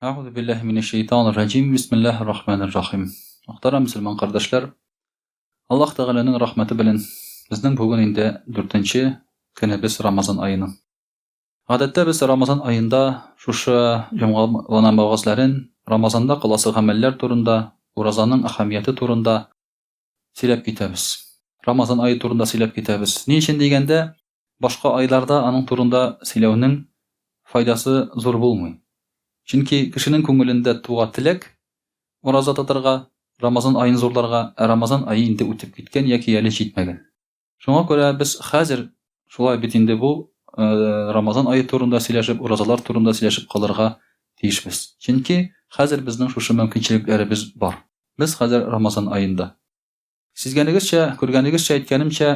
A'udhu billahi mineşşeytanirracim. Bismillahirrahmanirrahim. Muhtaram Müslüman kardeşler, Allah Teala'nın rahmeti bilen bizning bugün inde 4-nji günübüz Ramazan ayının. Adetde biz Ramazan ayında şuşa jumgalanan Ramazanda kılası ameller turunda, urazanın ahamiyeti turunda silep kitemiz. Ramazan ayı turunda silep kitemiz. Niçin degende başka aylarda anın turunda silewning faydası zor bulmuyor. Çünkü kişinin көңелендә туа теләк ураза тотарга, Ramazan ayını zorlarga, Ramazan ayı инде үтеп киткән яки әле җитмәгән. Шуңа күрә без хәзер шулай бит инде бу Ramazan ayı турында сөйләшеп, уразалар турында сөйләшеп калырга тиешбез. Чөнки хәзер безнең шушы мөмкинчелекләребез бар. Без хәзер Ramazan ayында. Сизгәнегезчә, күргәнегезчә, әйткәнемчә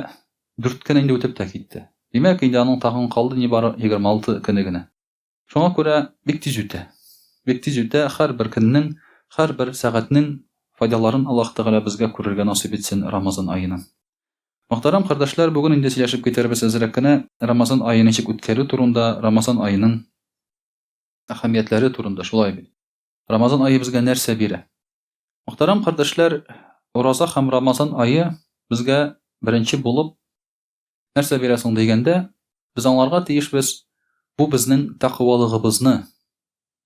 4 көн инде үтеп тә китте. Димәк, инде аның тагын калды нибары 26 көне генә. Шуңа күрә бик тиз үтә. Бик тиз үтә, һәр бер көннең, һәр бер сәгатьнең файдаларын Аллаһ Тәгалә безгә күрергә насыйп итсен Рамазан ayının. Muhtaram kardeşler, bugün indi сөйләшеп китербез әзрәк кенә Рамазан ayını ничек үткәрү турында, Рамазан ayının әһәмиятләре турында, шулай бит. Рамазан ayı безгә нәрсә бирә? Muhtaram kardeşler, ураза һәм Рамазан ayı безгә беренче булып нәрсә бирә соң дигәндә, без аңларга тиешбез, бу безнең тақвалыгыбызны,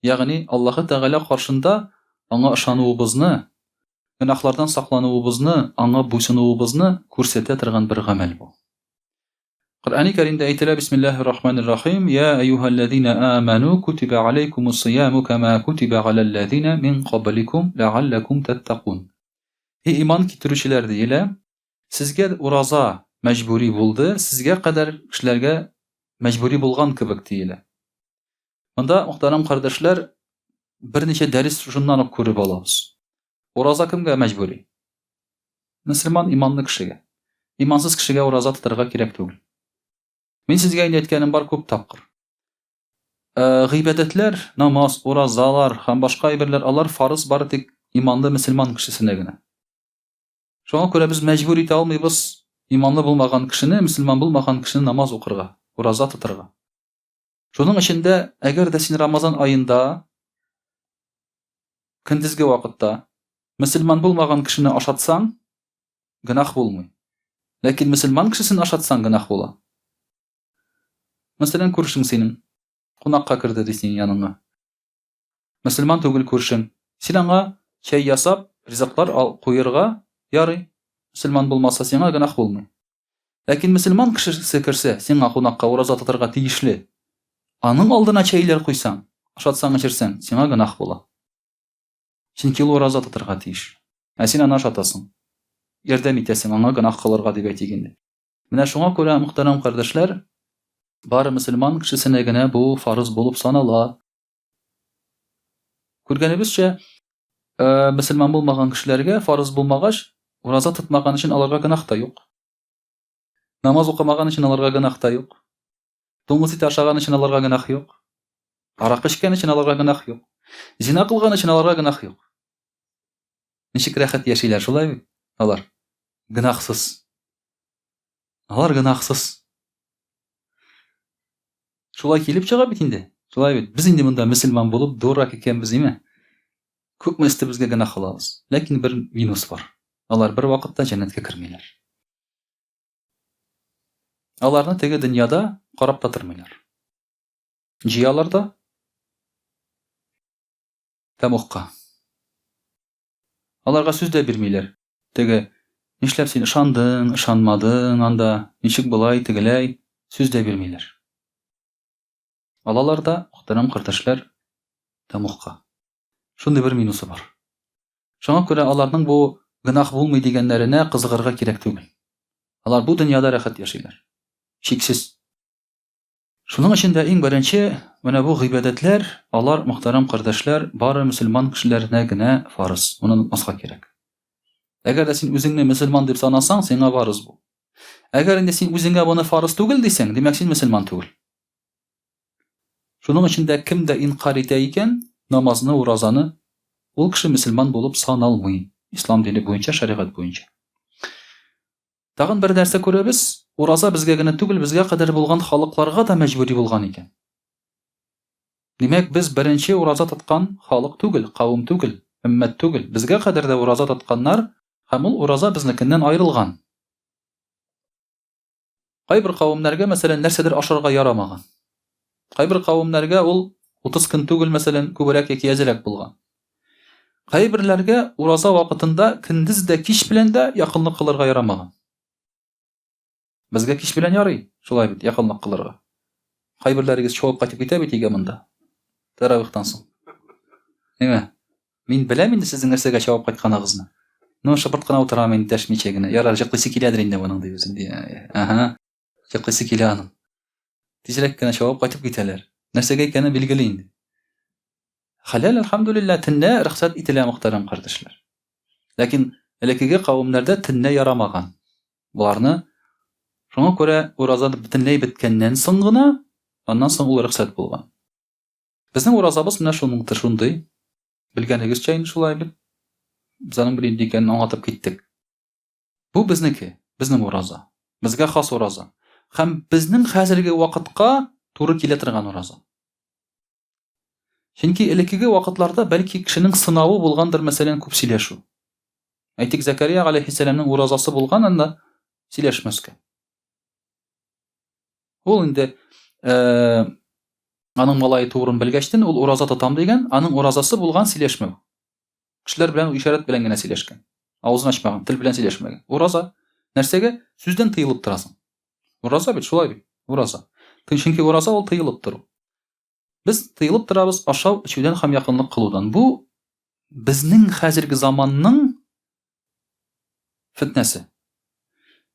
ягъни Аллаһ Тәгалә каршында аңа ышануыбызны, гөнаһлардан саклануыбызны, аңа буйсынуыбызны күрсәтә торган бер гамәл бу. Коръәни Кәримдә әйтелә: Бисмиллаһир-рахманир-рахим. Я әйюһәлләзинә аману кутиба алейкумус-сияму кама кутиба алаллазина мин кабликум лааллакум таттакун. Иман китерүчеләр диелә, сезгә ураза мәҗбүри булды, сезгә кадәр кешеләргә мәҗбүри булган кебек диелә. Монда, muhtaram kardeşler, берничә дәрес шуннан ук күреп алабыз. Ураза кемгә мәҗбүри? Мөселман иманлы кешегә. Имансыз кешегә ураза тотарга кирәк түгел. Мин сезгә инде әйткәнем бар күп тапкыр. Гыйбадәтләр, намаз, уразалар һәм башка әйберләр, алар фарыз бары тик иманлы мөселман кешесенә генә. Шуңа күрә без мәҗбүр итә алмыйбыз иманлы булмаган кешене, мөселман булмаган кешене намаз укырга, ураза тотарга. Шуның эчендә, әгәр дә син Рамазан ayında көндезге вакытта мөселман булмаган кешене ашатсаң, гөнаһ булмый. Ләкин мөселман кешесен ашатсаң, гөнаһ була. Мәсәлән, күршең синең кунакка кирде ди синең яныңа. Мөселман түгел күршең. Син аңа чәй ясап, ризыклар куерга ярый. Мөселман булмаса, сиңа гөнаһ булмый. Ләкин мөселман кешесе кирсә, сиңа кунакка ураза тотарга тиешле. Аның алдына чәйләр куйсаң, ашатсаң, эчерсәң, сиңа гөнаһ була. Чөнки ул ураза тотарга тиеш. Син аны ашатасың. Ярдәм итәсең аңа гөнаһ кылырга дип әйтик инде. Менә шуңа күрә, мөхтәрәм кардәшләр, бары мөселман кешесенә генә бу фарыз булып санала. Күргәнебезчә, мөселман булмаган кешеләргә фарыз булмагач, ураза тотмаган өчен аларга гөнаһ та юк. Намаз укымаган өчен аларга гөнаһ та юк. Дуңгыз ите ашаган өчен аларга гөнаһ юк. Аракы эчкән өчен аларга гөнаһ юк. Зина кылган өчен аларга гөнаһ юк. Ничек рәхәт яшиләр шулай бит? Алар гөнаһсыз. Алар гөнаһсыз. Шулай килеп чыга бит инде. Шулай бит. Без инде монда мөселман булып дурак икәнбез, име? Күпме истебезгә гөнаһ кылабыз. Ләкин бер минус бар. Алар бер вакытта җәннәткә кирмиләр. Аларны теге дөньяда карап та тормыйлар. Җыялар да тәмугка. Аларга сүз дә бирмиләр. Теге нишләп син ышандың, ышанмадың, анда ничек булай, тегеләй, сүз дә бирмиләр. Алалар да, мөхтәрәм кардәшләр, тәмугка. Шундый бер минусы бар. Шуңа күрә аларның бу гөнаһ булмый дигәннәренә кызыгырга кирәк түгел. Алар бу дөньяда рәхәт яшиләр. Шиксез. Шуның өчен дә иң беренче, менә бу гыйбадәтләр, алар, мөхтәрәм кардәшләр, бары мөселман кешеләренә генә фарыз. Моны онытмаска кирәк. Әгәр дә син үзеңне мөселман дип санасаң, сиңа фарыз бу. Әгәр инде син үзеңә буны фарыз түгел дисәң, димәк син мөселман түгел. Шуның өчен дә кем дә инкар итә икән, намазны, уразаны, ул кеше мөселман булып саналмый. Ислам дине буенча, шәригать буенча. Тагын бер нәрсә күрәбез, ураза безгә генә түгел, безгә кадәр булган халыкларга да мәҗбүри булган икән. Димәк, без беренче ураза тоткан халык түгел, кавым түгел, өммәт түгел. Безгә кадәр дә ураза тотканнар, һәм ул ураза безнекеннән аерылган. Кайбер кавымнарга, мәсәлән, нәрсәдер ашарга ярамаган. Кайбер кавымнарга ул 30 көн түгел, мәсәлән, күбрәк яки әзрәк булган. Кайберләргә ураза вакытында көндез дә, кич белән дә якынлык кылырга ярамаган. Безгә кич белән ярый, шулай бит, якынлык кылырга. Кайберләрегез чавып кайтып китә бит өйгә монда. Таравихтан соң. Әйме? Мин беләм инде сезнең нәрсәгә чавып кайтканыгызны. Ну, шыпырт кына утырам инде дәшмичә генә. Ярар, җыклыйсы киләдер инде моның ди үзен ди. Ага. Җыклыйсы килә аның. Тизрәк кенә чавып кайтып китәләр. Нәрсәгә икәнен билгеле инде. Халал, алхамдулилlah, төнлә рөхсәт ителә, мөхтәрәм кардәшләр. Ләкин элекеге кавымнарда төнлә ярамаган. Буларны шуңа күрә ураза бөтенләй беткәннән соң гына, аннан соң ул рөхсәт булган. Безнең уразабыз менә шуның шундый. Белгәнегезчә инде шулай бит. Без аның бер инде икәнен аңлатып киттек. Бу безнеке, безнең ураза. Безгә хас ураза. Һәм безнең хәзерге вакытка туры килә торган ураза. Чөнки элекеге вакытларда бәлки кешенең сынавы булгандыр, мәсәлән, күп сөйләшү. Әйтик, Закария алейхиссаламның уразасы булган, анда сөйләшмәскә. Ул инде аның малае туырын белгәчтен, ул ураза тотам дигән, аның уразасы булган сөйләшмәү. Кешеләр белән ишарат белән генә сөйләшкән. Авызын ачмаган, тел белән сөйләшмәгән. Ураза нәрсәгә? Сүздән тыелып торасың. Ураза бит, шулай бит. Ураза. Чөнки ураза ул тыелып тору. Без тыелып торабыз ашау, эчүдән һәм якынлык кылудан. Бу безнең хәзерге заманның фитнәсе.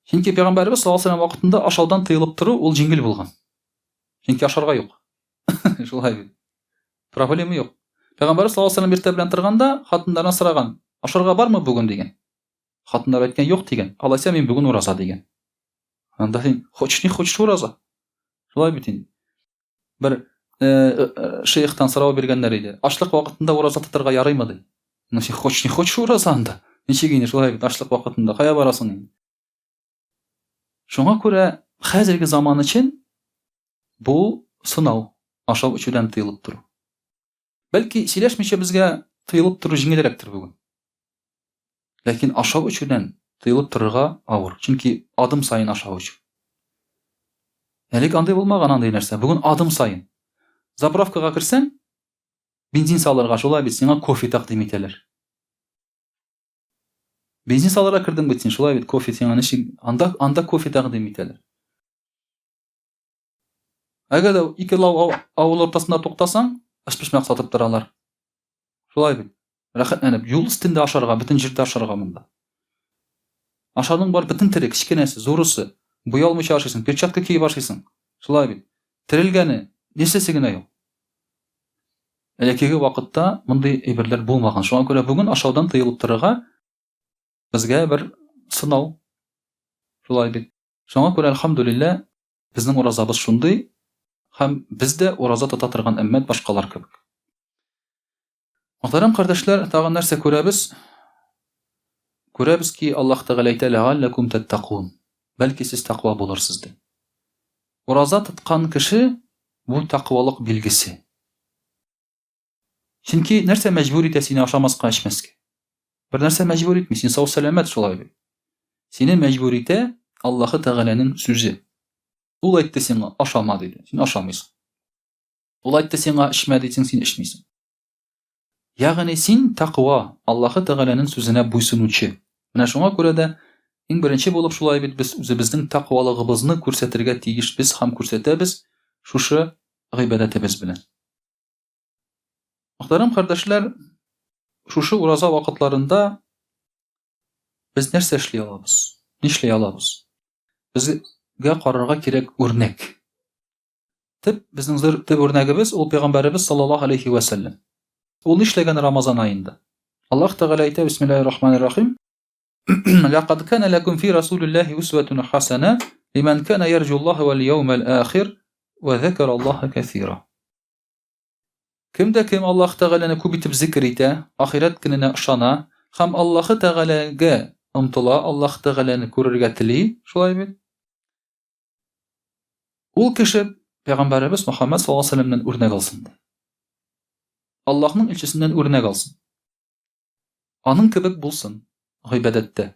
Чөнки Пәйгамбәрбез саллаллаһу алейһи ва сәллям вакытында ашаудан тыелып тору ул җиңел булган. Чөнки ашарга юк. Шулай бит. Проблема юк. Пәйгамбәр саллаллаһу алейһи ва сәллям иртә белән торганда хатыннардан сораган: "Ашарга бармы бүген?" дигән. Хатыннар әйткән: "Юк" дигән. Алайса мин бүген ураза дигән. Анда син хочешь не хочешь ураза. Шулай бит инде. Бер шейхтан сорау биргәннәр иде. Ачлык вакытында ураза тотарга ярыймы ди. Ну син хочешь не хочешь ураза анда. Ничек инде шулай бит ачлык вакытында кая барасың инде. Шуңа күрә хәзерге заман өчен бу сынау, ашау эчүдән тыелып тору. Бәлки сөйләшмичә безгә тыелып тору җиңелрәктер бүген. Ләкин ашау эчүдән тыелып торырга авыр. Чөнки адым сайын ашау эчү. Әлек андай булмаган андай нәрсә. Бүген адым сайын. Заправкага кирсәң, бензин салырга шулай бит сиңа кофе тәкъдим итәләр. Бензин салырга кирдең бит син, шулай бит кофе сиңа ничек анда кофе тәкъдим итәләр. Әгәр ике авыл ортасында туктасаң, ашпышмак сатып торалар. Шулай бит. Рәхәтләнеп, юл өстендә ашарга, бөтен җирдә ашарга монда. Ашарның бар бөтен тере, кичкенәсе, зурысы. Буялмыйча ашыйсың, перчатка киеп ашыйсың. Шулай бит. Терелгәне, нәсәсе генә юк. Элекеге вакытта мондый әйберләр булмаган. Шуңа күрә бүген ашаудан тыелып торырга безгә бер сынау. Шулай бит. Шуңа күрә алхамдулилlah безнең уразабыз шундый, һәм бездә ураза тота торган өммәт башкалар кебек. Мөхтәрәм кардәшләр, тагын нәрсә күрәбез? Күрәбез ки, Аллаһ Тәгалә әйтә: "Ләгалләкум таттакун." Бәлки сез тақва булырсыз ди. Ураза тоткан кеше бу тақвалык билгесе. Чөнки нәрсә мәҗбүр итә сине ашамаска, эчмәскә? Бер нәрсә мәҗбүр итми, син сау сәламәт шулай бит. Сине мәҗбүр итә Аллаһ Тәгаләнең сүзе. Ул әйтте сиңа ашама диде, син ашамыйсың. Ул әйтте сиңа эчмә дисең, син эчмисең. Ягъни син тақва, Аллаһ Тәгаләнең сүзенә буйсынучы. Менә шуңа күрә дә иң беренче булып шулай бит без үзебезнең тақвалыгыбызны күрсәтергә тиешбез һәм күрсәтәбез шушы гыйбадәтебез белән. Мөхтәрәм кардәшләр, шушы ураза вакытларында без нәрсә эшли алабыз? Нишләй алабыз? Безгә карарга кирәк үрнәк. Безнең төп үрнәгебез ул Пәйгамбәрбез саллаллаһу алейһи ва сәллям. Ул нишләгән Рамазан аенда? Аллаһ Тәгалә әйтә: "Бисмиллаһир-рахманир-рахим. Лaqad kana lakum fi rasulillahi uswatun hasana liman kana yarju Allaha wal yawmal akhir wa dhakara Allaha kathira." Кемдә кем Аллаһ Тәгаләне күп итеп зикр итә, ахират көненә ышана һәм Аллаһ Тәгаләгә омтыла, Аллаһ Тәгаләне күрергә тели, шулай бит. Ул кеше Пәйгамбәрбез Мөхәммәд саллаллаһу алейһи ва сәллямнан үрнәк алсын. Аллаһның илчесеннән үрнәк алсын. Аның кебек булсын гыйбадәттә.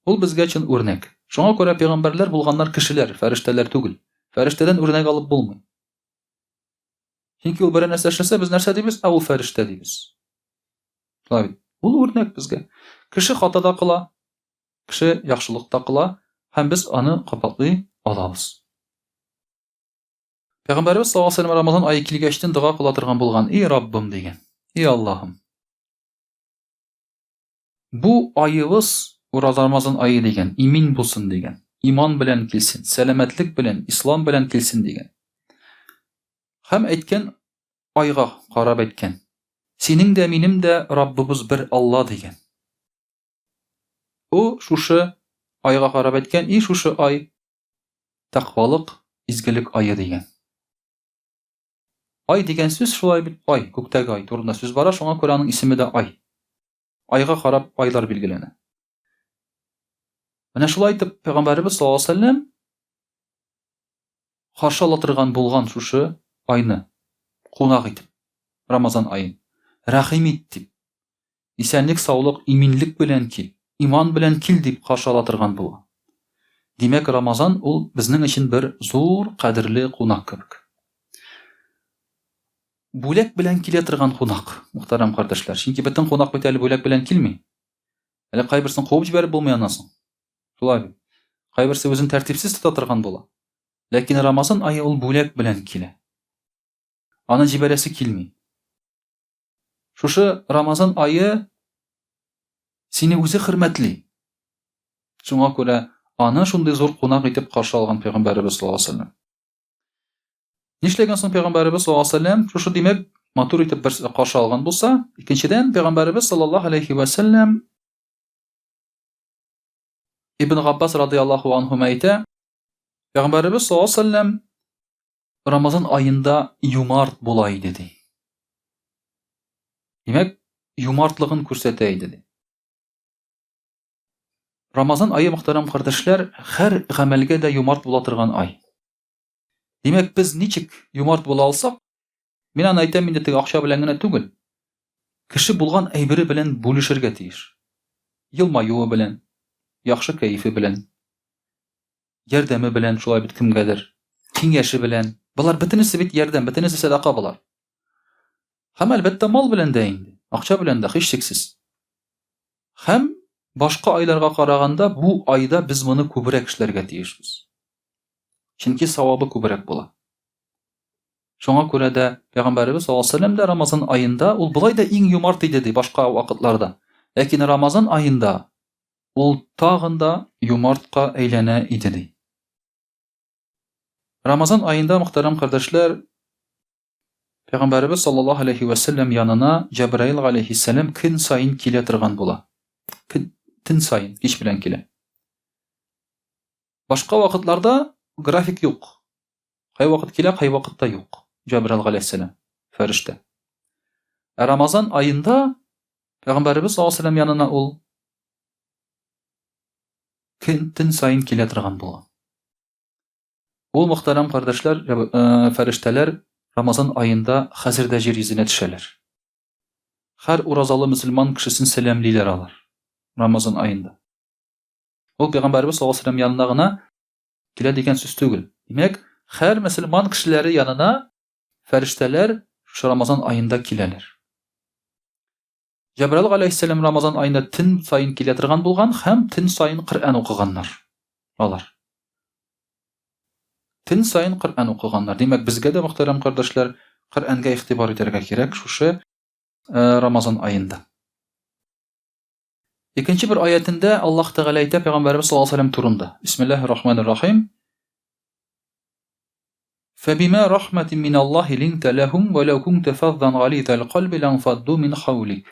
Ул безгә чын үрнәк. Шуңа күрә пәйгамбәрләр булганнар кешеләр, фәрештәләр түгел. Фәрештәдән үрнәк алып булмый. Чөнки ул бер нәрсә эшләсә, без нәрсә дибез? Ул фәрештә дибез. Шулай бит. Ул үрнәк безгә. Кеше хата да кыла, кеше яхшылык та кыла, һәм без аны кабатлый алабыз. Пәйгамбәрбез саллаллаһу алейһи ва сәллям Рамазан ае килгәчтен дуга кыла торган булган: "И Раббым" дигән. "И Аллаһым, бу аебыз Рамазан ае дигән, имин булсын дигән. Иман белән килсен, сәламәтлек белән, ислам белән килсен дигән." Һәм әйткән, айга карап әйткән: "Синең дә, минем дә Раббыбыз бер Алла" дигән. У шушы айга карап әйткән: "И шушы ай тәкъвалык, изгелек ае" дигән. Ай дигән сүз шулай бит, ай, күктәге ай турында сүз бара, шуңа күрә аның исеме дә ай. Айга карап айлар билгеләнә. Менә шулай итеп Пәйгамбәрбез саллаллаһу алейһи ва сәллям каршы ала торган булган шушы айны кунак итеп, Рамазан айын рәхим ит дип, исәнлек, саулык, иминлек белән кил, иман белән кил дип каршы ала торган булган. Димәк, Рамазан ул безнең өчен бер зур кадерле кунак кебек. Бүләк белән килә торган кунак, мөхтәрәм кардәшләр. Чөнки бөтен кунак бит әле бүләк белән килми. Әле кайберсен куып җибәреп булмый аннан. Шулай бит. Кайберсе үзен тәртипсез тота торган була. Ләкин Рамазан ае ул бүләк белән килә. Аны җибәрәсе килми. Шушы Рамазан ае сине үзе хөрмәтли. Шуңа күрә аны шундый зур кунак итеп каршы алган Пәйгамбәрбез саллаллаһу алейһи ва сәллям. Нишләгән соң Пәйгамбәрбез саллаллаһу алейһи ва сәллям шушы димәк матур итеп бер каршы алган булса, икенчедән Пәйгамбәрбез саллаллаһу алейһи ва сәллям Ибн Габбас радиллаһу анһу әйтә, Пәйгамбәрбез саллаллаһу алейһи ва сәллям Рамазан аенда юмарт була иде ди. Димәк, юмартлыгын күрсәтә иде ди. Рамазан ае, мөхтәрәм кардәшләр, һәр гамәлгә дә юмарт була торган ай. Димәк, без ничек юмарт була алсак, мин аны әйтәм инде теге акча белән генә түгел. Кеше булган әйбере белән бүлешергә тиеш. Елмаюы белән, яхшы кәефе белән, ярдәме белән, шулай бит кемгәдер, киңәше белән. Булар бөтенесе бит ярдәм, бөтенесе садака булар. Һәм әлбәттә мал белән дә инде, акча белән дә һичшиксез. Һәм башка айларга караганда бу айда без моны күбрәк эшләргә тиешбез. Чөнки савабы күбрәк була. Шуңа күрә дә Пәйгамбәрбез саллаллаһу алейһи ва сәллям дә Рамазан аенда ул булай да иң юмарт иде ди башка вакытларда. Ләкин Рамазан аенда ул тагын да юмартка әйләнә иде ди. Рамазан аенда, мөхтәрәм кардәшләр, Пәйгамбәрбез саллаллаһу алейһи ва сәллям янына Җәбраил алейһиссәлам көн сайын килә торган була. Төн сайын, кич белән килә. Башка вакытларда график юк. Кай вакыт килә, кай вакытта юк. Җәбраил алейһиссәлам, фәрештә. Рамазан аенда Пәйгамбәрбез саллаллаһу алейһи ва сәллям янына ул төн сайын килә торган була. Ул, мөхтәрәм кардәшләр, фәрештәләр Рамазан аенда хәзер дә җир йөзенә төшәләр. Һәр уразалы мөселман кешесен сәламлиләр алар Рамазан аенда. Ул Пәйгамбәрбез саллаллаһу алейһи ва сәллям янына гына килә дигән сүз түгел. Димәк, һәр мөселман кешеләре янына фәрештәләр шушы Рамазан аенда киләләр. Җәбраил алейһиссәлам Рамазан аенда төн сайын килә торган булган һәм төн сайын Коръән укыганнар. Алар. Төн сайын Коръән укыганнар. Димәк, безгә дә, мөхтәрәм кардәшләр, Коръәнгә игътибар итәргә кирәк шушы Рамазан аенда. Икенче бер аятында Аллаһ Тәгалә әйтә Пәйгамбәрбез саллаллаһу алейһи ва сәллям турында. Бисмиллаһир-рахманир-рахим. فبما رحمة من الله لنت لهم ولو كنت فظا غليظ القلب لانفضوا من حولك.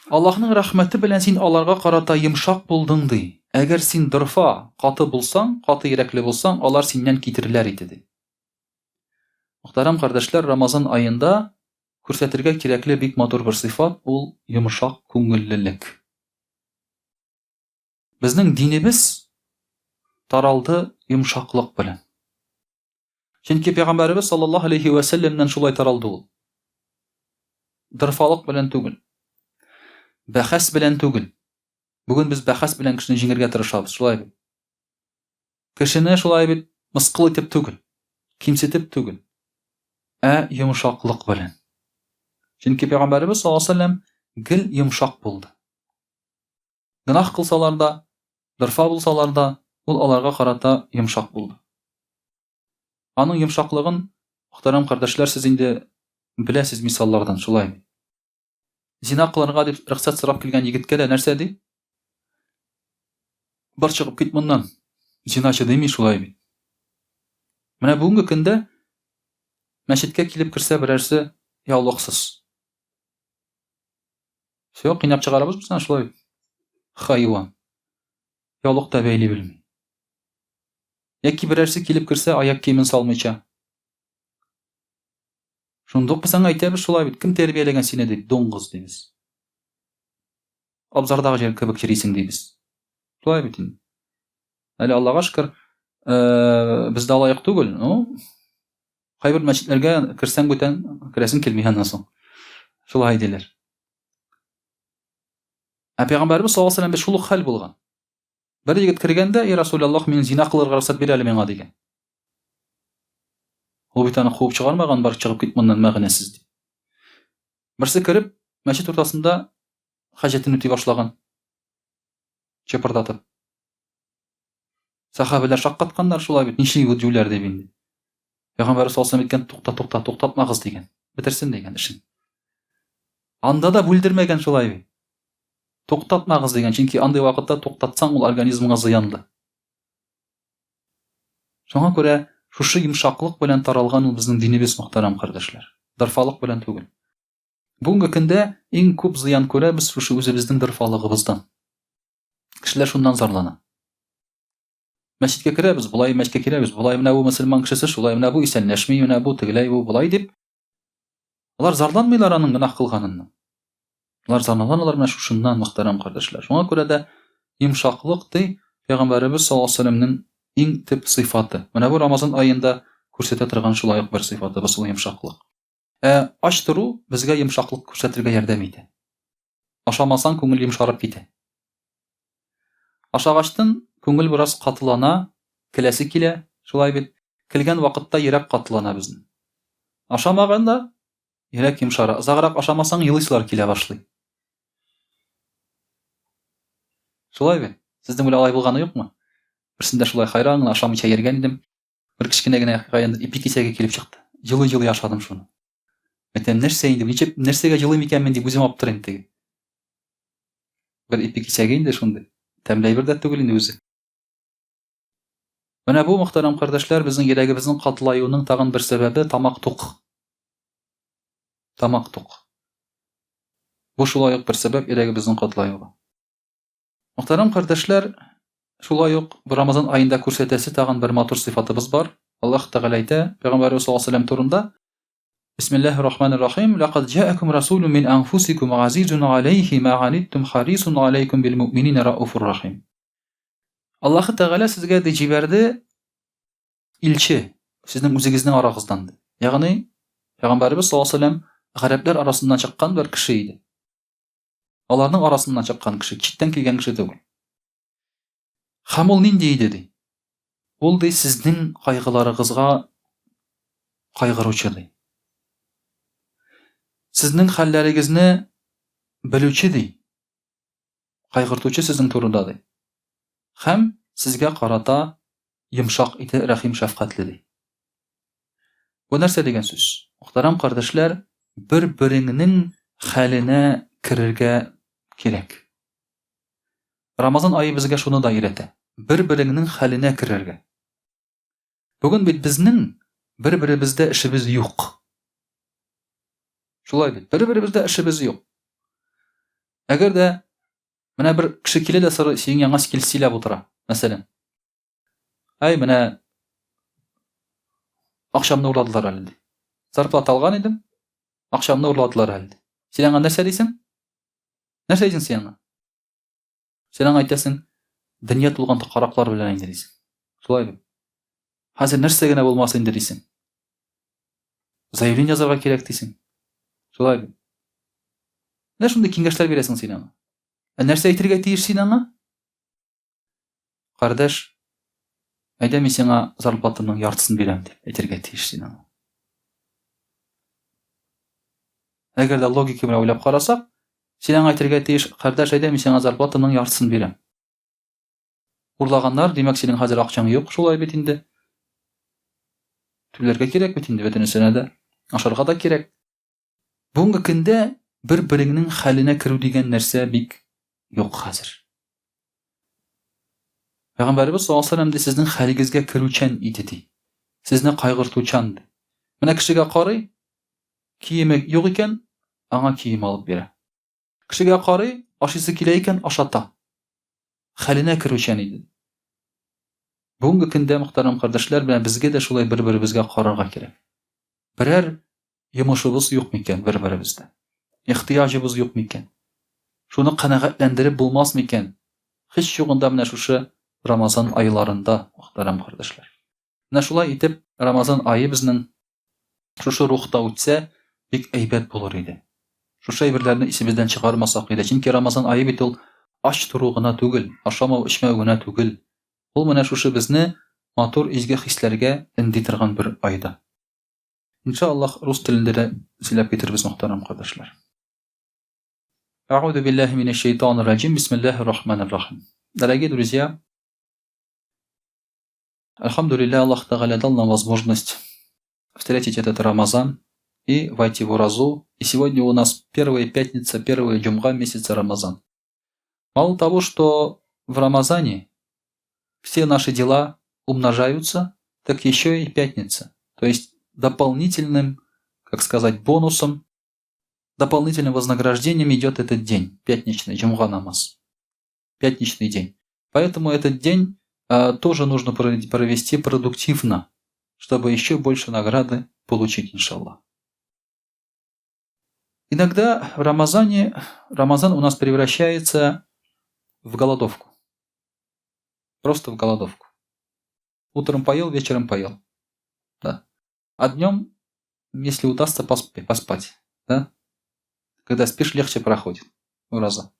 Аллаһның рәхмәте белән син аларга карата йомшак булдың ди. Әгәр син дырфа, каты булсаң, каты йөрәкле булсаң, алар синнән китерләр иде ди. Мөхтәрәм кардәшләр, Рамазан аенда күрсәтергә кирәкле бик матур бер сыйфат ул йомшак күңеллелек. Безнең динебез таралды йомшаклык белән. Чөнки Пәйгамбәрбез саллаллаһу алейхи ва сәлләмнән шулай таралды ул. Дырфалык белән түгел, бәхәс белән түгел. Бүген без бәхәс белән кешене җиңәргә тырышабыз, шулай бит. Кешене шулай бит мыскыл итеп түгел, кимсетеп түгел, йомшаклык белән. Чөнки Пәйгамбәрбез саллаллаһу алейхи ва сәлләм гел йомшак булды. Гынах кылсалар да, дырфа булсалар да, ул аларга карата йомшак булды. Аның йомшаклыгын, мөхтәрәм кардәшләр, сез инде беләсез мисаллардан, шулай. Зина кылырга дип рөхсәт сорап килгән егеткә дә нәрсә ди? Бар чыгып кит моннан. Зиначы дими, шулай бит. Менә бүгенге көндә мәчеткә килеп керсә берәрсе яулыксыз. Все, кыйнап чыгарабыз без аны, шулай. Хайван. Яулык та бәйли белми. Яки берәрсе килеп керсә аяк киемен салмыйча. Шундук без аңа әйтәбез, шулай бит. Кем тәрбияләгән сине дип, доңгыз дибез. Абзардагы җир кебек йөрисең дибез. Шулай бит инде. Әле Аллага шөкер, бездә алаяк түгел. Кайбер мәчетләргә керсәң бүтән керәсең килми аннан соң. Шулай диләр. Пәйгамбәрбез саллаллаһу алейхи ва сәлләм шул ук хәл булган. Бер егет кергәндә, "Я Расулаллаһ, мин зина кылырга рөхсәт бир әле миңа" дигән. Ул бит аны куып чыгармаган, бар чыгып кит моннан мәгънәсез дип. Берсе кереп, мәчет уртасында хаҗәтен үти башлаган. Чыпырдатып. Сахабалар шаккатканнар, шулай бит, ничек бу җүләр дип инде. Пәйгамбәр саллаллаһу алейхи ва сәлләм әйткән, туктатмагыз дигән. Битерсен дигән эшен. Анда да бүлдермәгән, шулай бит. Туктатмагыз дигән, чөнки андый вакытта туктатсаң ул организмга зыянлы. Шуңа күрә шушы йомшаклык белән таралган ул безнең динебез, мөхтәрәм кардәшләр. Дырфалык белән түгел. Бүгенге көндә иң күп зыян күрәбез шушы үзебезнең дырфалыгыбыздан. Кешеләр шуннан зарлана. Мәчеткә керәбез, булай мәчеткә кирәбез, булай менә бу мөселман кешесе, шулай менә бу исәнләшми, менә бу тегеләй, бу булай дип. Алар зарланмыйлар аның гынах кылганыннан. Алар зарланалар менә шушыннан, мөхтәрәм кардәшләр. Шуңа күрә дә йомшаклык ди Пәйгамбәрбез саллаллаһу алейхи ва сәлләмнең иң төп сыйфаты. Менә бу Рамазан аенда күрсәтә торган шулай ук бер сыйфаты, бу йомшаклык. Ач тору безгә йомшаклык күрсәтергә ярдәм итә. Ашамасаң күңел йомшарып китә. Ашагачтан күңел бераз катылана, киләсе килә, шулай бит. Килгән вакытта йөрәк катылана безнең. Ашамаганда йөрәк йомшара. Озаграк ашамасаң елыйсылар килә башлый. Шулай бит. Сезнең белән алай булганы юкмы? Берсендә шулай хайран гына ашамыйча йөргән идем. Бер кичкенә генә кайында ипи кисәгә килеп чыкты. Җылы-җылы ашадым шуны. Әйтәм, нәрсә инде, ничек нәрсәгә җылы микәнмен дип үзем алып торам инде. Бер ипи кисәгә инде шундый. Тәмләй бер дә түгел инде үзе. Менә бу, мөхтәрәм кардәшләр, безнең йөрәгебезнең катылаюының тагын бер сәбәбе тамак тук. Тамак тук. Бу шулай ук бер сәбәп йөрәгебезнең катылаюга. Мөхтәрәм кардәшләр, шулай ук Рамазан аенда күрсәтәсе тагын бер матур сыйфатыбыз бар. Аллаһ Тәгалә әйтә, Пәйгамбәр саллаллаһу алейхи ва сәлләм турында: Бисмиллаһир-рахманир-рахим. Лaqad ja'akum rasulun min anfusikum azizun alayhi ma 'anittum harisun alaykum bil mu'minina raufur rahim. Аллаһ Тәгалә сезгә ди җибәрде илче, сезнең үзегезнең арагыздан. Ягъни Пәйгамбәрбез саллаллаһу алейхи ва сәлләм гарәпләр арасыннан чыккан бер кеше иде. Аларның арасыннан чыккан кеше, читтән килгән кеше түгел. Һәм ул нинди иде ди? Ул ди сезнең кайгыларыгызга кайгыручы ди. Сезнең хәлләрегезне белүче ди. Кайгыртучы сезнең турында ди. Һәм сезгә карата йомшак ите, рәхим, шәфкатьле ди. Бу нәрсә дигән сүз? Мөхтәрәм кардәшләр, бер-береңнең хәленә керергә кирәк. Рамазан ае безгә шуны да өйрәтә. Бер-береңнең хәленә керергә. Бүген бит безнең бер-беребездә эшебез юк. Шулай бит, бер-беребездә эшебез юк. Әгәр дә менә бер кеше килә дә синең яңа скил сөйләп утыра, мәсәлән. Менә акчамны урладылар әле. Зарплата алган идем, акчамны урладылар әле. Син аңа нәрсә дисең? Нәрсә дисең син аңа? Син аңа әйтәсең, дөнья тулган караклар белән инде дисең. Шулай бит. Хәзер нәрсә генә булмас инде дисең. Заявление жазарга керек дейсің. Солай бе? Мына шундай кеңештер бересің сен аңа. Нәрсе әйтергә тиеш син аңа? Кардаш, әйдә мин сиңа зарплатамның яртысын бирәм дип әйтергә тиеш син аңа. Әгәр дә логика белән уйлап карасак, син аңа әйтергә тиеш, кардаш, әйдә мин сиңа зарплатамның яртысын бирәм. Урлаганнар, димәк синең хәзер акчаң юк, шулай бит инде. Түләргә кирәк бит инде бөтенесенә дә. Ашарга да кирәк. Бүгенге көндә бер-береңнең хәленә керү дигән нәрсә бик юк хәзер. Пәйгамбәрбез саллаллаһу алейһи ва сәлләм сезнең хәлегезгә керүчән иде ди. Сезне кайгыртучан ди. Менә кешегә карый, киеме юк икән, аңа кием алып бирә. Кешегә карый, ашыйсы килә икән, ашата. Хәленә керүчән иде. Бүгенге көндә мөхтәрәм кардәшләр белән безгә дә шулай бер-беребезгә карарга кирәк. Берәр йомышыбыз юк микән бер-беребездә? Ихтыяҗыбыз юк микән? Шуны канәгатьләндереп булмас микән? Һич югында менә шушы Рамазан айларында, мөхтәрәм кардәшләр. Менә шулай итеп, Рамазан айы безнең шушы рухта үтсә, бик әйбәт булыр иде. Шушы әйберләрне исебездән чыгармасак иде. Чөнки Рамазан айы бит ул ач тору гына түгел, ашамау, эчмәү гына түгел. Ул менә шушы безне матур изге хисләргә өнди торган бер айда. Иншаллах, рус телендә дә сөйләп китербез, мөхтәрәм кардәшләр. А'удhu billahi minash shaitanir rajim. Bismillahir rahmanir rahim. Дорогие друзья, альхамдулилля, Аллах Тааля дал нам возможность встретить этот Рамазан и войти в Уразу. И сегодня у нас первая пятница, первая джумга месяца Рамазан. Мало того, что в Рамазане все наши дела умножаются, так еще и пятница. То есть дополнительным, как сказать, бонусом, дополнительным вознаграждением идет этот день, пятничный, джумга намаз. Пятничный день. Поэтому этот день тоже нужно провести продуктивно, чтобы еще больше награды получить, иншаллах. Иногда в Рамазан у нас превращается в голодовку. Просто в голодовку. Утром поел, вечером поел. Да. А днем, если удастся, поспать. Да? Когда спишь, легче проходит. Ураза.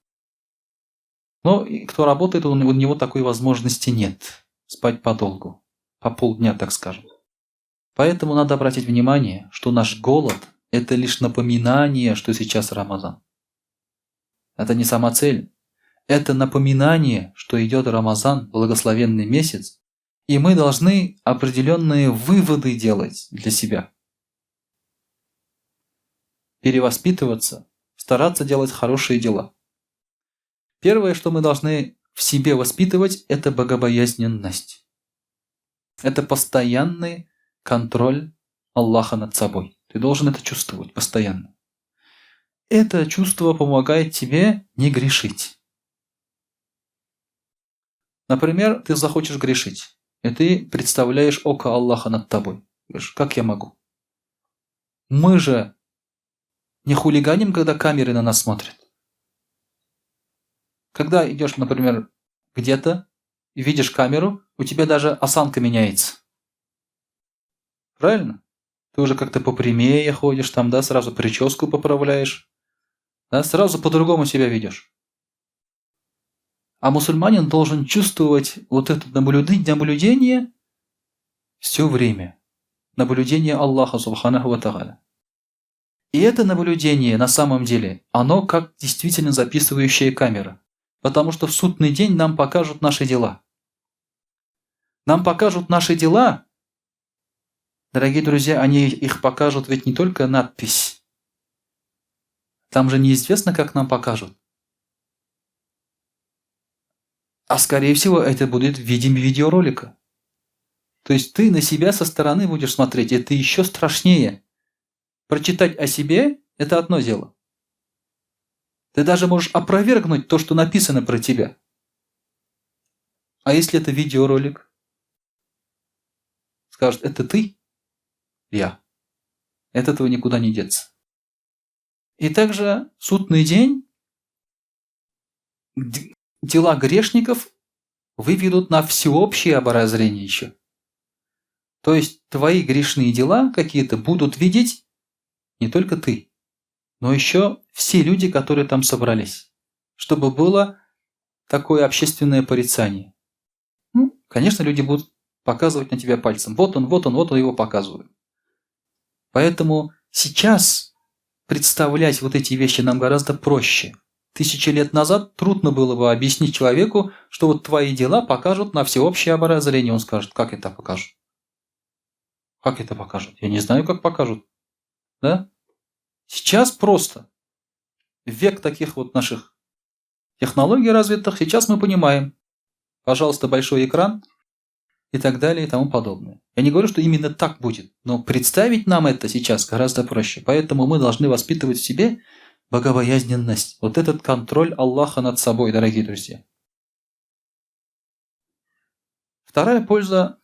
Но кто работает, у него такой возможности нет. Спать подолгу. По полдня, так скажем. Поэтому надо обратить внимание, что наш голод – это лишь напоминание, что сейчас Рамазан. Это не сама цель. Это напоминание, что идет Рамазан, благословенный месяц, и мы должны определенные выводы делать для себя. Перевоспитываться, стараться делать хорошие дела. Первое, что мы должны в себе воспитывать, это богобоязненность. Это постоянный контроль Аллаха над собой. Ты должен это чувствовать постоянно. Это чувство помогает тебе не грешить. Например, ты захочешь грешить, и ты представляешь око Аллаха над тобой. Говоришь, как я могу? Мы же не хулиганим, когда камеры на нас смотрят. Когда идешь, например, где-то и видишь камеру, у тебя даже осанка меняется. Правильно? Ты уже как-то попрямее ходишь, там, да, сразу прическу поправляешь. Да, сразу по-другому себя ведешь. А мусульманин должен чувствовать вот это наблюдение все время. Наблюдение Аллаха Субханаху ва Тааля. И это наблюдение на самом деле, оно как действительно записывающая камера. Потому что в судный день нам покажут наши дела. Нам покажут наши дела. Дорогие друзья, они их покажут ведь не только надпись. Там же неизвестно, как нам покажут. А скорее всего, это будет в виде видеоролика. То есть ты на себя со стороны будешь смотреть, это еще страшнее. Прочитать о себе – это одно дело. Ты даже можешь опровергнуть то, что написано про тебя. А если это видеоролик? Скажут, это ты? Я. От этого никуда не деться. И также судный день дела грешников выведут на всеобщее обозрение еще. То есть твои грешные дела какие-то будут видеть не только ты, но еще все люди, которые там собрались, чтобы было такое общественное порицание. Ну, конечно, люди будут показывать на тебя пальцем. Вот он, вот он, вот он, его показывают. Поэтому сейчас представлять вот эти вещи нам гораздо проще. 1000 лет назад трудно было бы объяснить человеку, что вот твои дела покажут на всеобщее обозрение. Он скажет, как это покажут? Как это покажут? Я не знаю, как покажут. Да? Сейчас просто. В век таких вот наших технологий развитых, сейчас мы понимаем. Пожалуйста, большой экран и так далее и тому подобное. Я не говорю, что именно так будет, но представить нам это сейчас гораздо проще. Поэтому мы должны воспитывать в себе богобоязненность. Вот этот контроль Аллаха над собой, дорогие друзья. Вторая польза.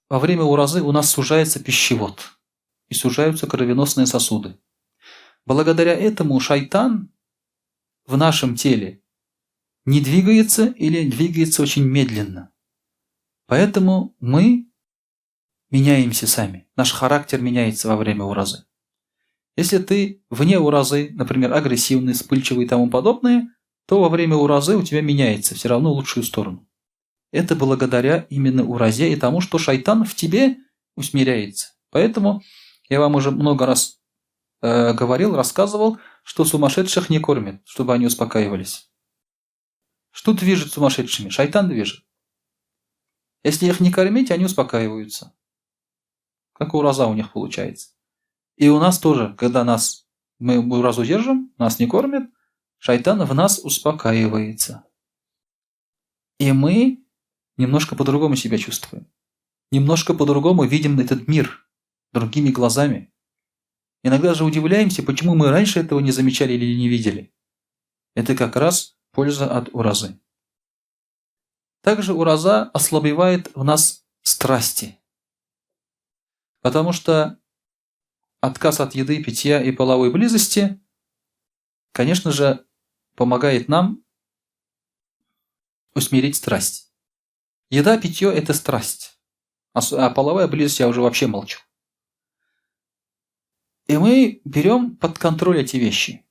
Во время уразы у нас сужается пищевод и сужаются кровеносные сосуды. Благодаря этому шайтан в нашем теле не двигается или двигается очень медленно. Поэтому мы меняемся сами. Наш характер меняется во время уразы. Если ты вне уразы, например, агрессивный, вспыльчивый и тому подобное, то во время уразы у тебя меняется все равно в лучшую сторону. Это благодаря именно уразе и тому, что шайтан в тебе усмиряется. Поэтому я вам уже много раз говорил, рассказывал, что сумасшедших не кормят, чтобы они успокаивались. Что движет сумасшедшими? Шайтан движет. Если их не кормить, они успокаиваются. Как ураза у них получается. И у нас тоже, когда мы уразу держим, нас не кормят, шайтан в нас успокаивается. И мы немножко по-другому себя чувствуем. Немножко по-другому видим этот мир другими глазами. Иногда же удивляемся, почему мы раньше этого не замечали или не видели. Это как раз польза от уразы. Также ураза ослабевает в нас страсти. Потому что отказ от еды, питья и половой близости, конечно же, помогает нам усмирить страсть. Еда, питье – это страсть. А половая близость я уже вообще молчу. И мы берем под контроль эти вещи.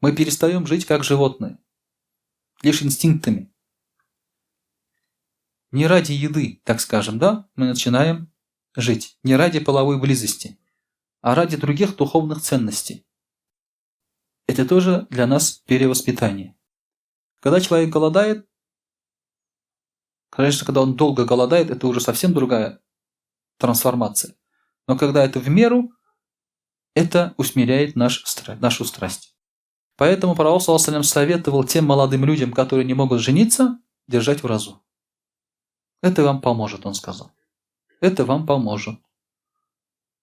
Мы перестаем жить как животные. Лишь инстинктами. Не ради еды, так скажем, да, мы начинаем жить. Не ради половой близости, а ради других духовных ценностей. Это тоже для нас перевоспитание. Когда человек голодает, конечно, когда он долго голодает, это уже совсем другая трансформация. Но когда это в меру, это усмиряет нашу страсть. Поэтому пророк саллаллаху алейхи ва саллям советовал тем молодым людям, которые не могут жениться, держать уразу. Это вам поможет, он сказал. Это вам поможет.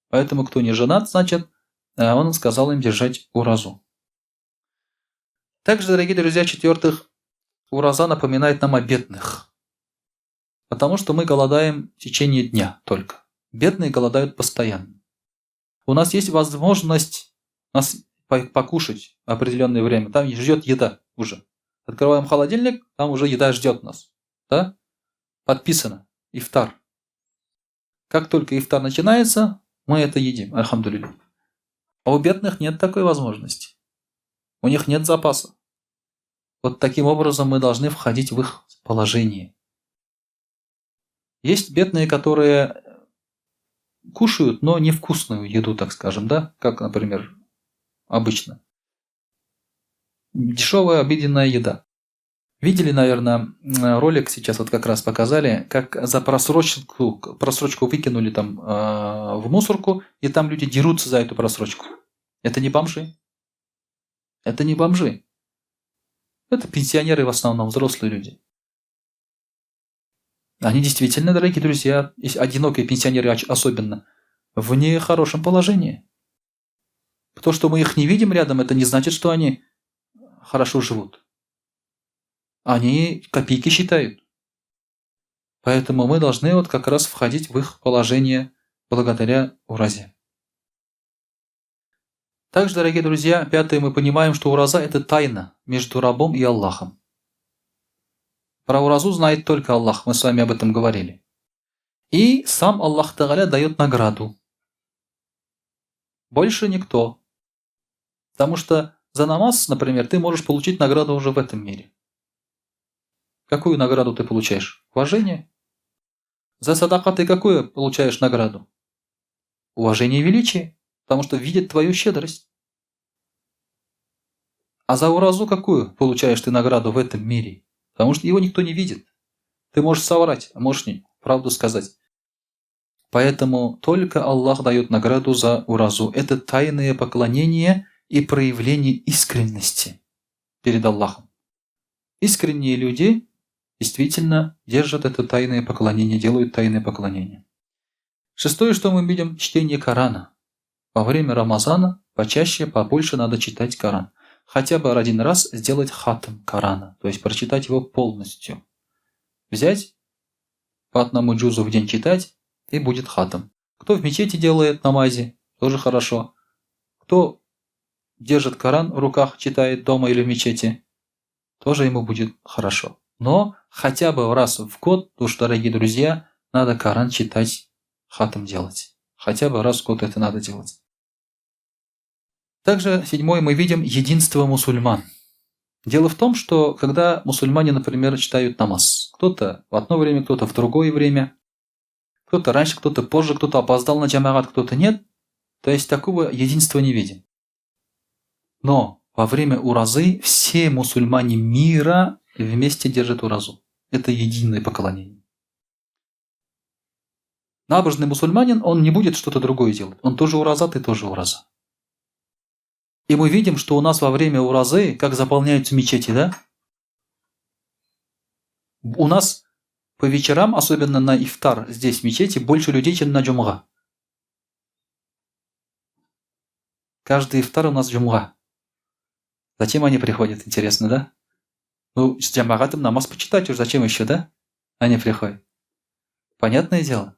Поэтому, кто не женат, значит, он сказал им держать уразу. Также, дорогие друзья, в-четвертых, ураза напоминает нам о бедных. Потому что мы голодаем в течение дня только. Бедные голодают постоянно. У нас есть возможность покушать определенное время. Там ждет еда уже. Открываем холодильник, там уже еда ждет нас. Да? Подписано. Ифтар. Как только ифтар начинается, мы это едим. Альхамдулилля. А у бедных нет такой возможности. У них нет запаса. Вот таким образом мы должны входить в их положение. Есть бедные, которые кушают, но невкусную еду, так скажем, да? Как, например, обычно. Дешевая обеденная еда. Видели, наверное, ролик сейчас вот как раз показали, как за просрочку выкинули там в мусорку, и там люди дерутся за эту просрочку. Это не бомжи. Это не бомжи. Это пенсионеры в основном, взрослые люди. Они действительно, дорогие друзья, одинокие пенсионеры особенно, в нехорошем положении. То, что мы их не видим рядом, это не значит, что они хорошо живут. Они копейки считают. Поэтому мы должны вот как раз входить в их положение благодаря уразе. Также, дорогие друзья, пятое, мы понимаем, что ураза – это тайна между рабом и Аллахом. Про уразу знает только Аллах, мы с вами об этом говорили. И сам Аллах Тааля дает награду. Больше никто. Потому что за намаз, например, ты можешь получить награду уже в этом мире. Какую награду ты получаешь? Уважение. За садака ты какую получаешь награду? Уважение и величие. Потому что видят твою щедрость. А за уразу какую получаешь ты награду в этом мире? Потому что его никто не видит. Ты можешь соврать, а можешь не правду сказать. Поэтому только Аллах дает награду за уразу. Это тайное поклонение и проявление искренности перед Аллахом. Искренние люди действительно держат это тайное поклонение, делают тайное поклонение. Шестое, что мы видим, чтение Корана. Во время Рамазана почаще, побольше надо читать Коран. Хотя бы один раз сделать хатм Корана, то есть прочитать его полностью. Взять по одному джузу в день читать, и будет хатм. Кто в мечети делает намази, тоже хорошо. Кто держит Коран в руках, читает дома или в мечети, тоже ему будет хорошо. Но хотя бы раз в год, уж, дорогие друзья, надо Коран читать, хатм делать. Хотя бы раз в год это надо делать. Также, седьмое, мы видим единство мусульман. Дело в том, что когда мусульмане, например, читают намаз, кто-то в одно время, кто-то в другое время, кто-то раньше, кто-то позже, кто-то опоздал на джамагат, кто-то нет, то есть такого единства не видим. Но во время уразы все мусульмане мира вместе держат уразу. Это единое поклонение. Набожный мусульманин, он не будет что-то другое делать. Он тоже ураза, ты тоже ураза. И мы видим, что у нас во время уразы, как заполняются мечети, да? У нас по вечерам, особенно на ифтар здесь в мечети, больше людей, чем на джумга. Каждый ифтар у нас джумга. Зачем они приходят, интересно, да? Ну, с джамагатом намаз почитать уж, зачем еще, да? Они приходят. Понятное дело.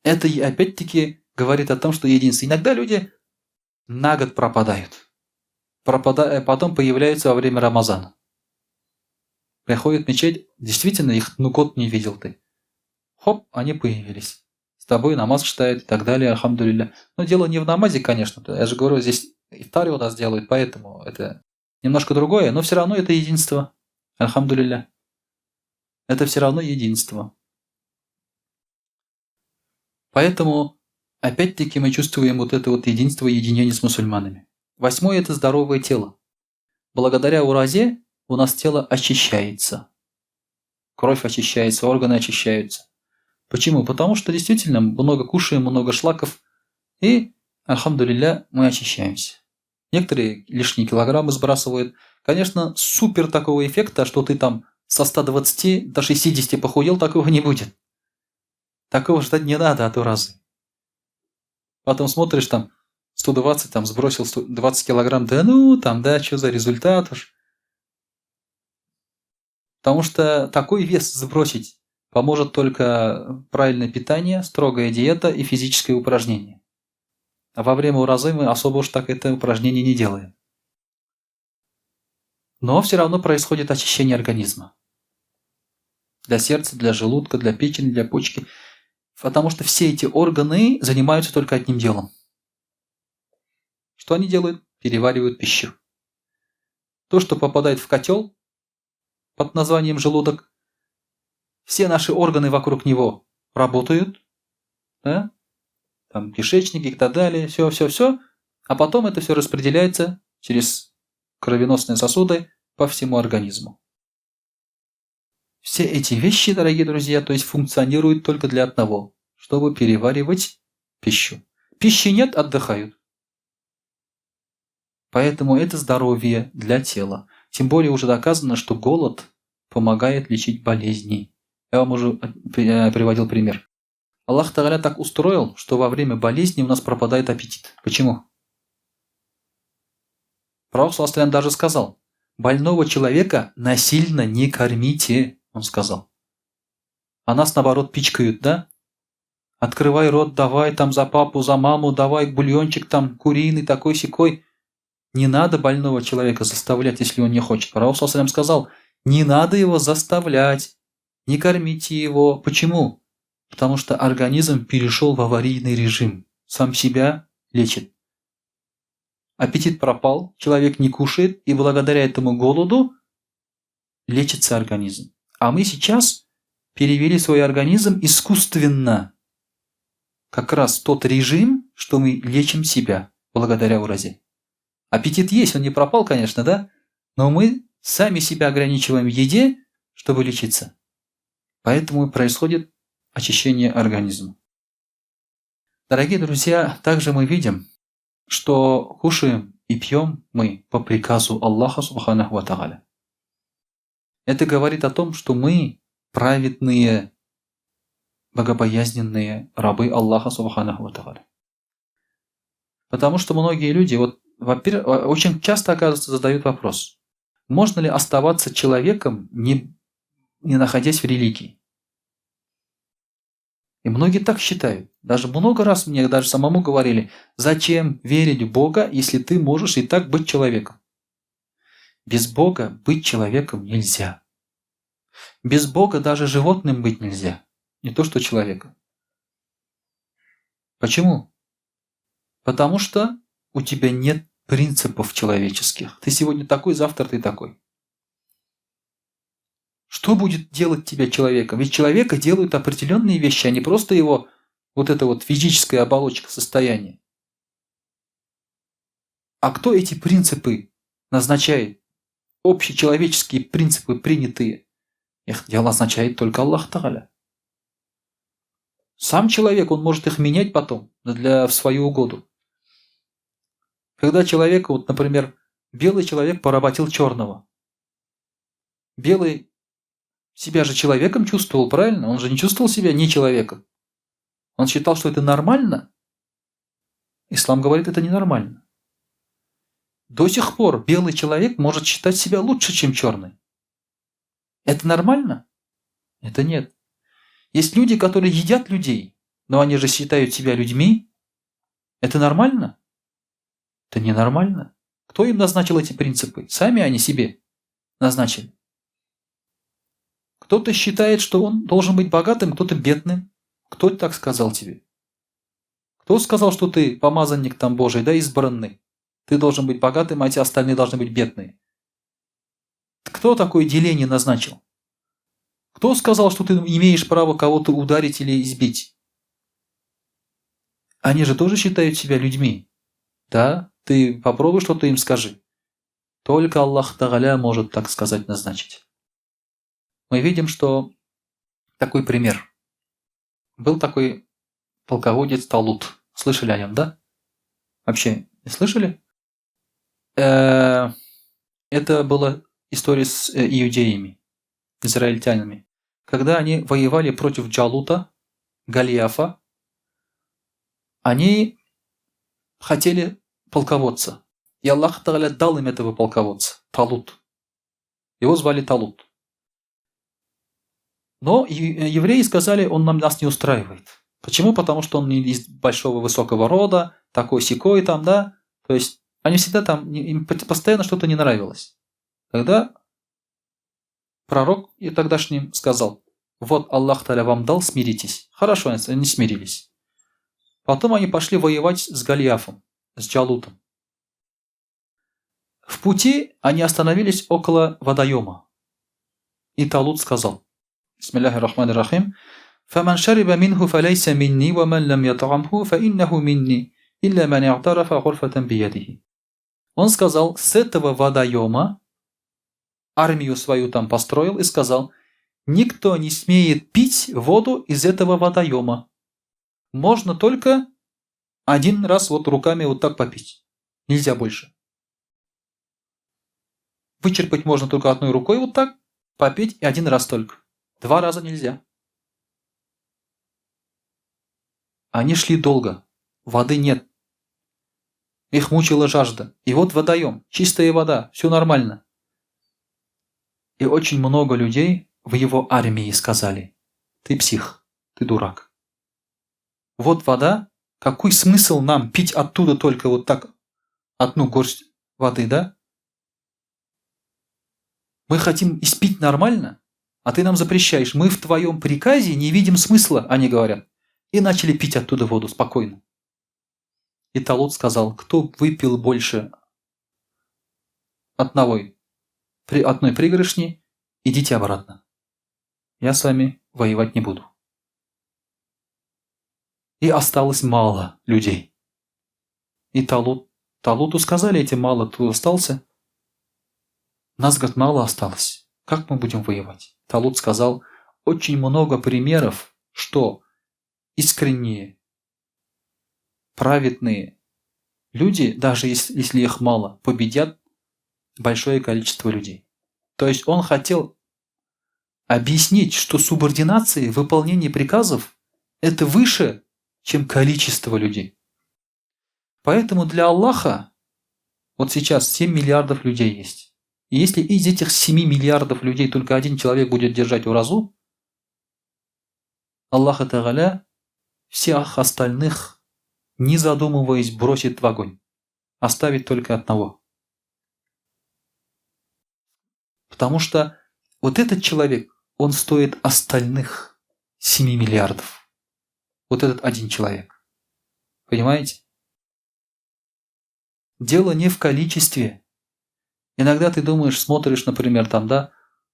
Это опять-таки говорит о том, что единство. Иногда люди на год пропадают. Потом появляются во время Рамазана. Приходят в мечеть, действительно, их год не видел ты. Хоп, они появились. С тобой намаз читают и так далее, альхамдулилля. Но дело не в намазе, конечно. Я же говорю, здесь ифтар у нас делают, поэтому это немножко другое, но все равно это единство. Альхамдулилля. Это все равно единство. Поэтому, опять-таки, мы чувствуем вот это вот единство, единение с мусульманами. Восьмое – это здоровое тело. Благодаря уразе у нас тело очищается. Кровь очищается, органы очищаются. Почему? Потому что действительно много кушаем, много шлаков, и, альхамдулилля, мы очищаемся. Некоторые лишние килограммы сбрасывают. Конечно, супер такого эффекта, что ты там со 120 до 60 похудел, такого не будет. Такого ждать не надо от уразы. Потом смотришь, там 120, там сбросил 20 килограмм, да ну, там, да, что за результат уж. Потому что такой вес сбросить поможет только правильное питание, строгая диета и физическое упражнение. А во время уразы мы особо уж так это упражнение не делаем. Но все равно происходит очищение организма. Для сердца, для желудка, для печени, для почки. Потому что все эти органы занимаются только одним делом. Что они делают? Переваривают пищу. То, что попадает в котел под названием желудок, все наши органы вокруг него работают, да? Там кишечник и так далее, все, а потом это все распределяется через кровеносные сосуды по всему организму. Все эти вещи, дорогие друзья, то есть функционируют только для одного, чтобы переваривать пищу. Пищи нет, отдыхают. Поэтому это здоровье для тела. Тем более уже доказано, что голод помогает лечить болезни. Я вам уже приводил пример. Аллах Тааля так устроил, что во время болезни у нас пропадает аппетит. Почему? Пророк ﷺ даже сказал: больного человека насильно не кормите, он сказал. А нас наоборот пичкают, да? Открывай рот, давай там за папу, за маму, давай бульончик там куриный, такой-сякой. Не надо больного человека заставлять, если он не хочет. Пророк ﷺ сказал: не надо его заставлять. не кормите его. Почему? Потому что организм перешел в аварийный режим. Сам себя лечит. Аппетит пропал, человек не кушает, и благодаря этому голоду лечится организм. А мы сейчас перевели свой организм искусственно. Как раз тот режим, что мы лечим себя благодаря уразе. Аппетит есть, он не пропал, конечно, да? Но мы сами себя ограничиваем в еде, чтобы лечиться. Поэтому и происходит очищение организма. Дорогие друзья, также мы видим, что кушаем и пьем мы по приказу Аллаха Субханаху ва Тааля. Это говорит о том, что мы праведные, богобоязненные рабы Аллаха Субханаху ва Тааля. Потому что многие люди, во-первых, очень часто, оказывается, задают вопрос, можно ли оставаться человеком, не находясь в религии? И многие так считают. Даже много раз мне даже самому говорили, зачем верить в Бога, если ты можешь и так быть человеком? Без Бога быть человеком нельзя. Без Бога даже животным быть нельзя. Не то что человеком. Почему? Потому что у тебя нет принципов человеческих. Ты сегодня такой, завтра ты такой. Что будет делать тебя человеком? Ведь человека делают определенные вещи, а не просто его физическая оболочка, состояние. А кто эти принципы назначает? Общечеловеческие принципы принятые. Их назначает только Аллах Тааля. Сам человек, он может их менять потом в свою угоду. Когда человек, например, белый человек поработил черного. Белый себя же человеком чувствовал, правильно? Он же не чувствовал себя не человеком. Он считал, что это нормально. Ислам говорит, это ненормально. До сих пор белый человек может считать себя лучше, чем черный. Это нормально? Это нет. Есть люди, которые едят людей, но они же считают себя людьми. Это нормально? Это ненормально. Кто им назначил эти принципы? Сами они себе назначили. Кто-то считает, что он должен быть богатым, кто-то бедным. Кто так сказал тебе? Кто сказал, что ты помазанник там Божий, да, избранный? Ты должен быть богатым, а эти остальные должны быть бедные. Кто такое деление назначил? Кто сказал, что ты имеешь право кого-то ударить или избить? Они же тоже считают себя людьми. Да? Ты попробуй что-то им скажи. Только Аллах Тааля может, так сказать, назначить. Мы видим, что такой пример. Был такой полководец Талут. Слышали о нем, да? Вообще, не слышали? Это была история с иудеями, израильтянами. Когда они воевали против Джалута, Голиафа, они хотели полководца. И Аллах Тааля дал им этого полководца, Талут. Его звали Талут. Но евреи сказали, он нас не устраивает. Почему? Потому что он не из большого высокого рода, такой-сякой там, да. То есть они всегда там, им постоянно что-то не нравилось. Тогда пророк и тогдашний сказал, вот Аллах Тааля вам дал, смиритесь. Хорошо, они смирились. Потом они пошли воевать с Голиафом, с Джалутом. В пути они остановились около водоема. И Талут сказал, Бисмиллахи рахмани рахим, فَمَنْ شَرِبَ مِنْهُ فَلَيْسَ مِنِّي وَمَنْ لَمْ يَطْعَمْهُ فَإِنَّهُ مِنِّي إِلَّا مَنْ اعْتَرَفَ غُرْفَةً بِيَدِهِ. Он сказал, с этого водоема армию свою там построил и сказал, никто не смеет пить воду из этого водоема. Можно только один раз руками так попить. Нельзя больше. Вычерпать можно только одной рукой так, попить и один раз только. 2 раза нельзя. Они шли долго. Воды нет. Их мучила жажда. И вот водоем. Чистая вода. Все нормально. И очень много людей в его армии сказали, ты псих, ты дурак. Вот вода. Какой смысл нам пить оттуда только так одну горсть воды, да? Мы хотим испить нормально, а ты нам запрещаешь. Мы в твоем приказе не видим смысла, они говорят. И начали пить оттуда воду спокойно. И Талут сказал, кто выпил больше одной пригоршни, идите обратно. Я с вами воевать не буду. И осталось мало людей. И Талуту сказали, эти мало, кто остался. Нас, говорит, мало осталось. Как мы будем воевать? Талут сказал, очень много примеров, что искренние, праведные люди, даже если их мало, победят большое количество людей. То есть он хотел объяснить, что субординация, выполнение приказов – это выше, чем количество людей. Поэтому для Аллаха вот сейчас 7 миллиардов людей есть. И если из этих 7 миллиардов людей только один человек будет держать уразу, Аллах Тааля всех остальных, не задумываясь, бросит в огонь. Оставит только одного. Потому что вот этот человек, он стоит остальных 7 миллиардов. Вот этот один человек. Понимаете? Дело не в количестве. Иногда ты думаешь, смотришь, например, там, да,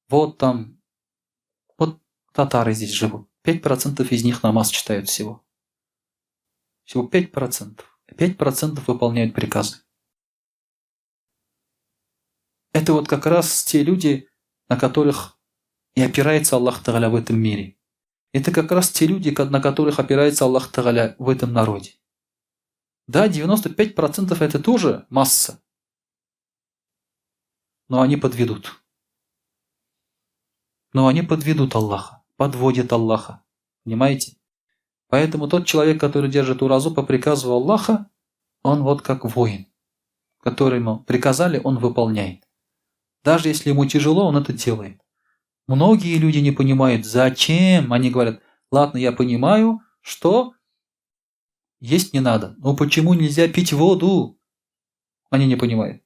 вот татары здесь живут. 5% из них намаз читают всего. Всего 5%. 5% выполняют приказы. Это вот как раз те люди, на которых и опирается Аллах Тааля в этом мире. Это как раз те люди, на которых опирается Аллах Тааля в этом народе. Да, 95% это тоже масса. Но они подведут. Но они подведут Аллаха. Подводят Аллаха. Понимаете? Поэтому тот человек, который держит уразу по приказу Аллаха, он вот как воин, которому приказали, он выполняет. Даже если ему тяжело, он это делает. Многие люди не понимают, зачем. Они говорят, ладно, я понимаю, что есть не надо. Но почему нельзя пить воду? Они не понимают.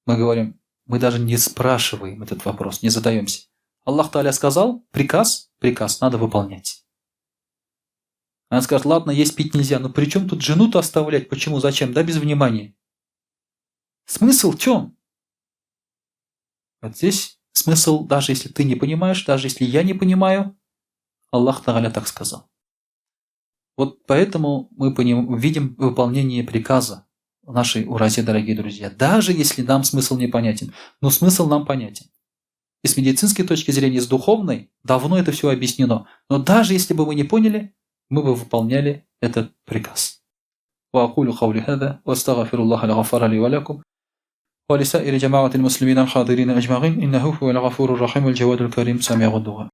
Мы говорим, мы даже не спрашиваем этот вопрос, не задаемся. Аллах Тааля сказал, приказ, надо выполнять. Она скажет, ладно, есть пить нельзя, но при чем тут жену-то оставлять? Почему? Зачем? Да без внимания. Смысл в чем? Вот здесь смысл, даже если ты не понимаешь, даже если я не понимаю, Аллах Тааля так сказал. Вот поэтому мы видим выполнение приказа в нашей уразе, дорогие друзья. Даже если нам смысл непонятен, но смысл нам понятен. И с медицинской точки зрения, с духовной, давно это все объяснено. Но даже если бы мы не поняли, мы бы выполняли этот приказ. وأقول قولي هذا وأستغفر الله الغفار لي ولكم ولسائر جماعة المسلمين الحاضرين أجمعين إنه هو الغفور الرحيم الجواد الكريم سميع الدعاء.